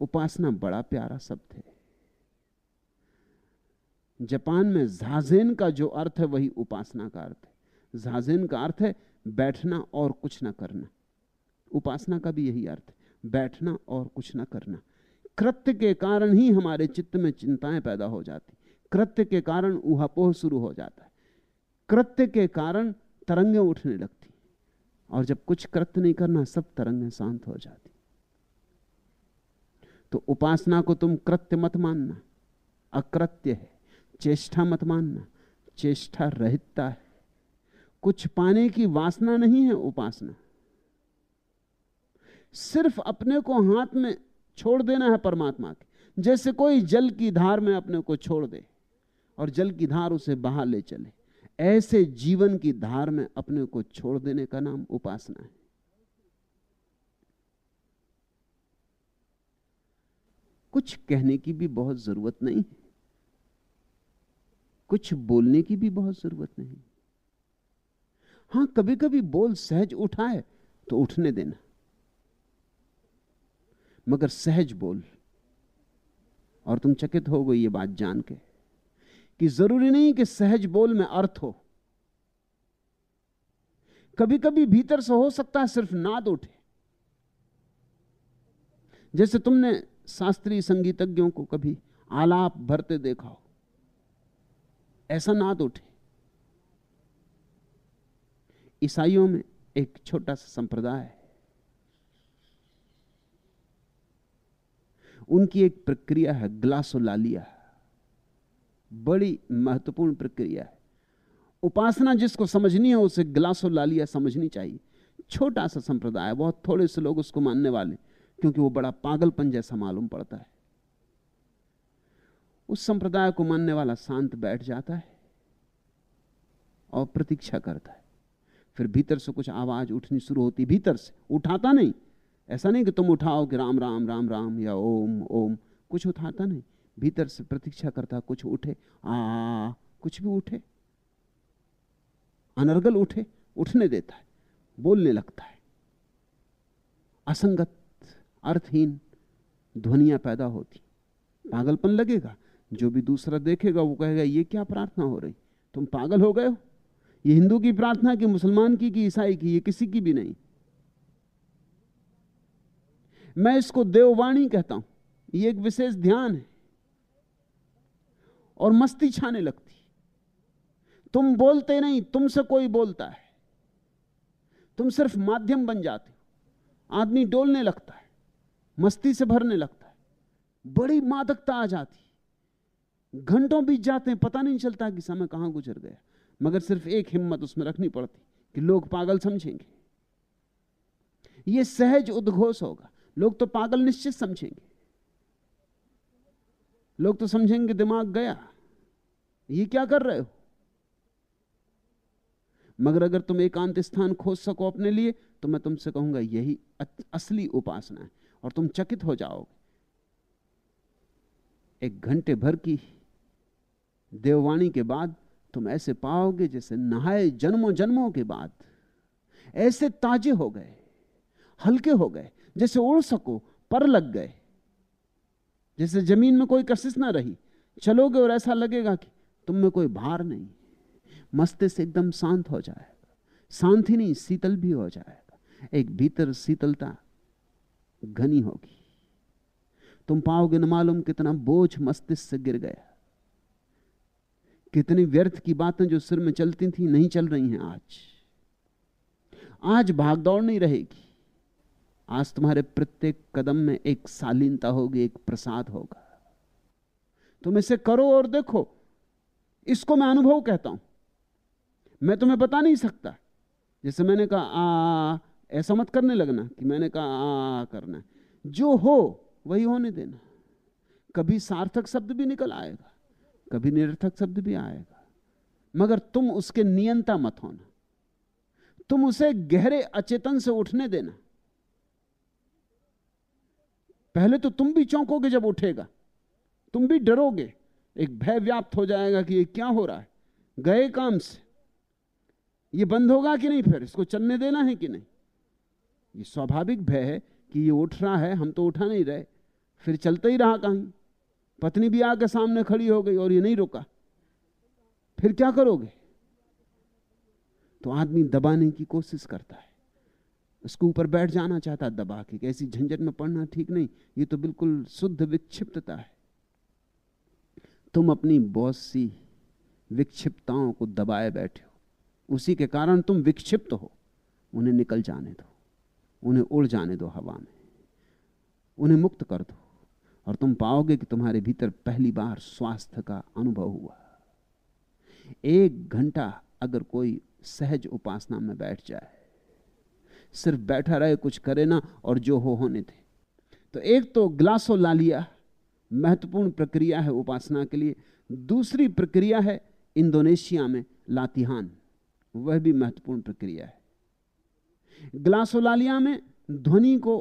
उपासना बड़ा प्यारा शब्द है। जापान में ज़ाज़ेन का जो अर्थ है वही उपासना का अर्थ है। ज़ाज़ेन का अर्थ है बैठना और कुछ ना करना। उपासना का भी यही अर्थ है, बैठना और कुछ ना करना। कृत्य के कारण ही हमारे चित्त में चिंताएं पैदा हो जाती, कृत्य के कारण ऊहापोह शुरू हो जाता है, कृत्य के कारण तरंगें उठने लगती, और जब कुछ कृत्य नहीं करना सब तरंगें शांत हो जाती। तो उपासना को तुम कृत्य मत मानना, अकृत्य है। चेष्टा मत मानना, चेष्टा रहितता है। कुछ पाने की वासना नहीं है उपासना, सिर्फ अपने को हाथ में छोड़ देना है परमात्मा के। जैसे कोई जल की धार में अपने को छोड़ दे और जल की धार उसे बहा ले चले, ऐसे जीवन की धार में अपने को छोड़ देने का नाम उपासना है। कुछ कहने की भी बहुत जरूरत नहीं है, कुछ बोलने की भी बहुत जरूरत नहीं। हां, कभी कभी बोल सहज उठाए तो उठने देना, मगर सहज बोल। और तुम चकित हो गई ये बात जान के कि जरूरी नहीं कि सहज बोल में अर्थ हो। कभी कभी भीतर से हो सकता है सिर्फ नाद उठे। जैसे तुमने शास्त्रीय संगीतज्ञों को कभी आलाप भरते देखा हो, ऐसा नाद उठे। ईसाइयों में एक छोटा सा संप्रदाय है, उनकी एक प्रक्रिया है ग्लासोलालिया, बड़ी महत्वपूर्ण प्रक्रिया है। उपासना जिसको समझनी है उसे ग्लासोलालिया समझनी चाहिए। छोटा सा संप्रदाय, बहुत थोड़े से लोग उसको मानने वाले, क्योंकि वो बड़ा पागलपन जैसा मालूम पड़ता है। उस संप्रदाय को मानने वाला शांत बैठ जाता है और प्रतीक्षा करता है। फिर भीतर से कुछ आवाज उठनी शुरू होती, भीतर से, उठाता नहीं। ऐसा नहीं कि तुम उठाओ कि राम राम राम राम या ओम ओम, कुछ उठाता नहीं। भीतर से प्रतीक्षा करता कुछ उठे, कुछ भी उठे, अनर्गल उठे, उठने देता है, बोलने लगता है। असंगत, अर्थहीन ध्वनियां पैदा होती, पागलपन लगेगा। जो भी दूसरा देखेगा वो कहेगा ये क्या प्रार्थना हो रही, तुम पागल हो गए हो। ये हिंदू की प्रार्थना कि मुसलमान की कि ईसाई की, ये किसी की भी नहीं। मैं इसको देववाणी कहता हूं। ये एक विशेष ध्यान है और मस्ती छाने लगती। तुम बोलते नहीं, तुमसे कोई बोलता है, तुम सिर्फ माध्यम बन जाते हो। आदमी डोलने लगता है, मस्ती से भरने लगता है, बड़ी मादकता आ जाती, घंटों बीत जाते हैं, पता नहीं चलता कि समय कहां गुजर गया। मगर सिर्फ एक हिम्मत उसमें रखनी पड़ती कि लोग पागल समझेंगे। यह सहज उद्घोष होगा, लोग तो पागल निश्चित समझेंगे। लोग तो समझेंगे दिमाग गया, ये क्या कर रहे हो। मगर अगर तुम एकांत स्थान खोज सको अपने लिए, तो मैं तुमसे कहूंगा यही असली उपासना है, और तुम चकित हो जाओगे। एक घंटे भर की देववाणी के बाद तुम ऐसे पाओगे जैसे नहाए जन्मों जन्मों के बाद। ऐसे ताजे हो गए, हल्के हो गए, जैसे उड़ सको, पर लग गए, जैसे जमीन में कोई कशिश ना रही। चलोगे और ऐसा लगेगा कि तुम में कोई भार नहीं। मस्तिष्क एकदम शांत हो जाएगा, शांत ही नहीं, शीतल भी हो जाएगा। एक भीतर शीतलता घनी होगी। तुम पाओगे न मालूम कितना बोझ मस्तिष्क से गिर गया, कितनी व्यर्थ की बातें जो सिर में चलती थी नहीं चल रही हैं। आज भागदौड़ नहीं रहेगी। आज तुम्हारे प्रत्येक कदम में एक शालीनता होगी, एक प्रसाद होगा। तुम इसे करो और देखो। इसको मैं अनुभव कहता हूं, मैं तुम्हें बता नहीं सकता। जैसे मैंने कहा ऐसा मत करने लगना कि मैंने कहा करना है। जो हो वही होने देना। कभी सार्थक शब्द भी निकल आएगा, कभी निरर्थक शब्द भी आएगा, मगर तुम उसके नियंता मत होना। तुम उसे गहरे अचेतन से उठने देना। पहले तो तुम भी चौंकोगे जब उठेगा, तुम भी डरोगे, एक भय व्याप्त हो जाएगा कि ये क्या हो रहा है, गए काम से, ये बंद होगा कि नहीं, फिर इसको चलने देना है कि नहीं। ये स्वाभाविक भय है कि ये उठ रहा है, हम तो उठा नहीं रहे, फिर चलता ही रहा कहीं। पत्नी भी आके सामने खड़ी हो गई और ये नहीं रुका, फिर क्या करोगे? तो आदमी दबाने की कोशिश करता है, उसके ऊपर बैठ जाना चाहता है दबा के। ऐसी झंझट में पड़ना ठीक नहीं, ये तो बिल्कुल शुद्ध विक्षिप्तता है। तुम अपनी बहुत सी विक्षिप्तताओं को दबाए बैठे हो, उसी के कारण तुम विक्षिप्त हो। उन्हें निकल जाने दो, उन्हें उड़ जाने दो हवा में, उन्हें मुक्त कर दो, और तुम पाओगे कि तुम्हारे भीतर पहली बार स्वास्थ्य का अनुभव हुआ। 1 घंटा अगर कोई सहज उपासना में बैठ जाए, सिर्फ बैठा रहे, कुछ करे ना, और जो हो होने दे, तो एक तो ग्लासोलालिया महत्वपूर्ण प्रक्रिया है उपासना के लिए। दूसरी प्रक्रिया है इंडोनेशिया में लातिहान, वह भी महत्वपूर्ण प्रक्रिया है। ग्लासोलालिया में ध्वनि को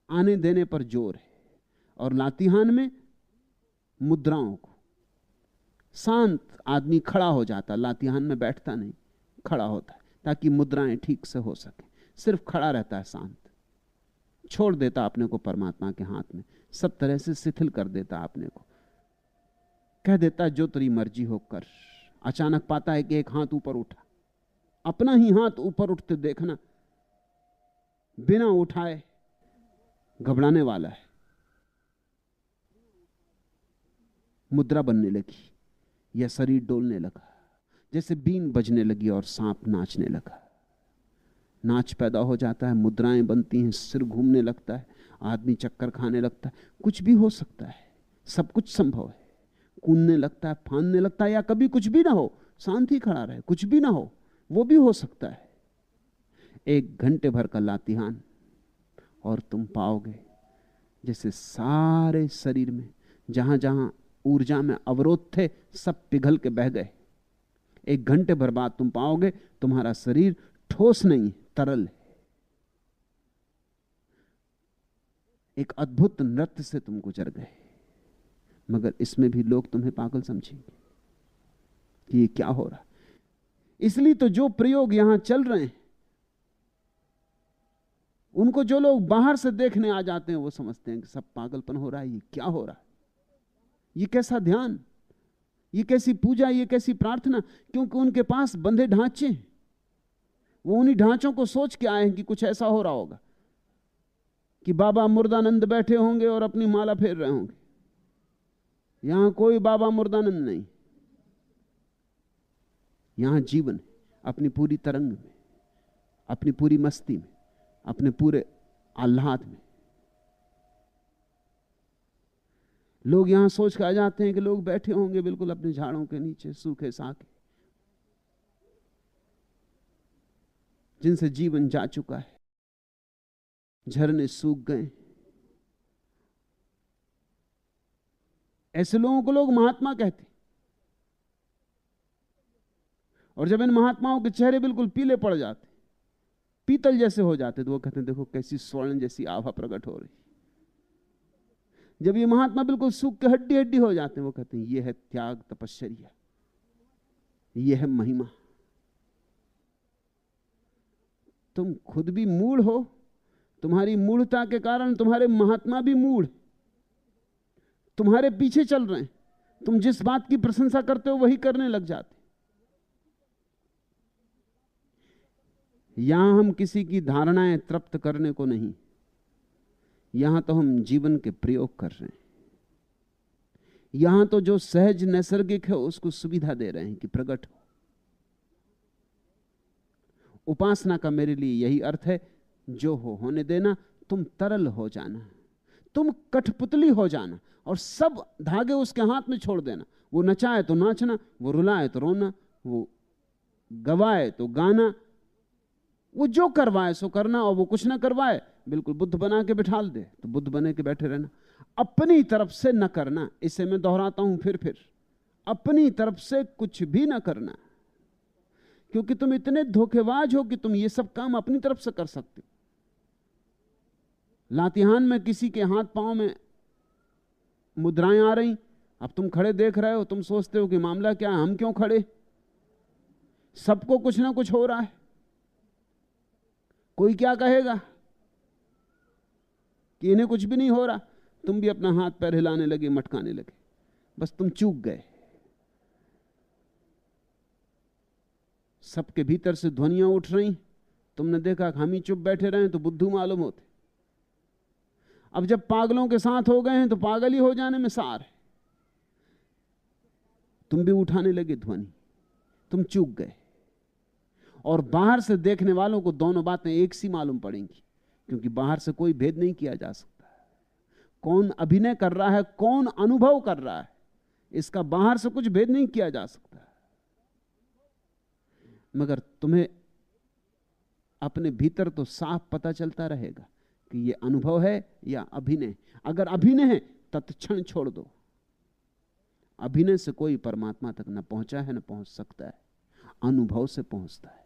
आने देने पर जोर है, और लातिहान में मुद्राओं को। शांत आदमी खड़ा हो जाता, लातिहान में बैठता नहीं, खड़ा होता है ताकि मुद्राएं ठीक से हो सके। सिर्फ खड़ा रहता है शांत, छोड़ देता अपने को परमात्मा के हाथ में, सब तरह से शिथिल कर देता अपने को, कह देता जो तेरी मर्जी हो कर। अचानक पाता है कि एक हाथ ऊपर उठा, अपना ही हाथ ऊपर उठते देखना बिना उठाए घबराने वाला है। मुद्रा बनने लगी या शरीर डोलने लगा, जैसे बीन बजने लगी और सांप नाचने लगा। नाच पैदा हो जाता है, मुद्राएं बनती हैं, सिर घूमने लगता है, आदमी चक्कर खाने लगता है। कुछ भी हो सकता है, सब कुछ संभव है। कूदने लगता है, फांदने लगता है, या कभी कुछ भी ना हो, शांत ही खड़ा रहे, कुछ भी ना हो, वो भी हो सकता है। 1 घंटे भर का लातिहान और तुम पाओगे जैसे सारे शरीर में जहां जहां ऊर्जा में अवरोध थे सब पिघल के बह गए। 1 घंटे भर बाद तुम पाओगे तुम्हारा शरीर ठोस नहीं, तरल है। एक अद्भुत नृत्य से तुम गुजर गए, मगर इसमें भी लोग तुम्हें पागल समझेंगे कि ये क्या हो रहा। इसलिए तो जो प्रयोग यहां चल रहे हैं, उनको जो लोग बाहर से देखने आ जाते हैं वो समझते हैं कि सब पागलपन हो रहा है। ये क्या हो रहा है? ये कैसा ध्यान, ये कैसी पूजा, ये कैसी प्रार्थना? क्योंकि उनके पास बंधे ढांचे हैं, वो उन्हीं ढांचों को सोच के आए हैं कि कुछ ऐसा हो रहा होगा कि बाबा मुर्दानंद बैठे होंगे और अपनी माला फेर रहे होंगे। यहां कोई बाबा मुर्दानंद नहीं, यहां जीवन है, अपनी पूरी तरंग में, अपनी पूरी मस्ती में, अपने पूरे आह्लाद में। लोग यहां सोच के आ जाते हैं कि लोग बैठे होंगे बिल्कुल अपने झाड़ों के नीचे, सूखे साके, जिनसे जीवन जा चुका है, झरने सूख गए। ऐसे लोगों को लोग महात्मा कहते। और जब इन महात्माओं के चेहरे बिल्कुल पीले पड़ जाते, पीतल जैसे हो जाते, तो वो कहते हैं देखो कैसी स्वर्ण जैसी आभा प्रकट हो रही। जब ये महात्मा बिल्कुल सूख के हड्डी हड्डी हो जाते हैं, वो कहते हैं ये है त्याग, तपश्चर्या, ये है महिमा। तुम खुद भी मूढ़ हो, तुम्हारी मूढ़ता के कारण तुम्हारे महात्मा भी मूढ़, तुम्हारे पीछे चल रहे हैं। तुम जिस बात की प्रशंसा करते हो वही करने लग जाते। यहां हम किसी की धारणाएं तृप्त करने को नहीं, यहां तो हम जीवन के प्रयोग कर रहे हैं। यहां तो जो सहज नैसर्गिक है उसको सुविधा दे रहे हैं कि प्रकट हो। उपासना का मेरे लिए यही अर्थ है, जो हो होने देना, तुम तरल हो जाना, तुम कठपुतली हो जाना, और सब धागे उसके हाथ में छोड़ देना। वो नचाए तो नाचना, वो रुलाए तो रोना, वो गवाए तो गाना, वो जो करवाए सो करना, और वो कुछ ना करवाए बिल्कुल बुद्ध बना के बिठा दे तो बुद्ध बने के बैठे रहना। अपनी तरफ से न करना, इसे मैं दोहराता हूं फिर अपनी तरफ से कुछ भी न करना, क्योंकि तुम इतने धोखेबाज हो कि तुम ये सब काम अपनी तरफ से कर सकते हो। लातिहान में किसी के हाथ पांव में मुद्राएं आ रही, अब तुम खड़े देख रहे हो, तुम सोचते हो कि मामला क्या है, हम क्यों खड़े, सबको कुछ ना कुछ हो रहा है, कोई क्या कहेगा कि इन्हें कुछ भी नहीं हो रहा। तुम भी अपना हाथ पैर हिलाने लगे, मटकाने लगे, बस तुम चूक गए। सबके भीतर से ध्वनियां उठ रही, तुमने देखा कि हम ही चुप बैठे रहे तो बुद्धू मालूम होते। अब जब पागलों के साथ हो गए हैं तो पागल ही हो जाने में सार है। तुम भी उठाने लगे ध्वनि, तुम चूक गए। और बाहर से देखने वालों को दोनों बातें एक सी मालूम पड़ेंगी, क्योंकि बाहर से कोई भेद नहीं किया जा सकता। कौन अभिनय कर रहा है, कौन अनुभव कर रहा है, इसका बाहर से कुछ भेद नहीं किया जा सकता। मगर तुम्हें अपने भीतर तो साफ पता चलता रहेगा कि यह अनुभव है या अभिनय। अगर अभिनय है तत्क्षण छोड़ दो। अभिनय से कोई परमात्मा तक न पहुंचा है, न पहुंच सकता है, अनुभव से पहुंचता है।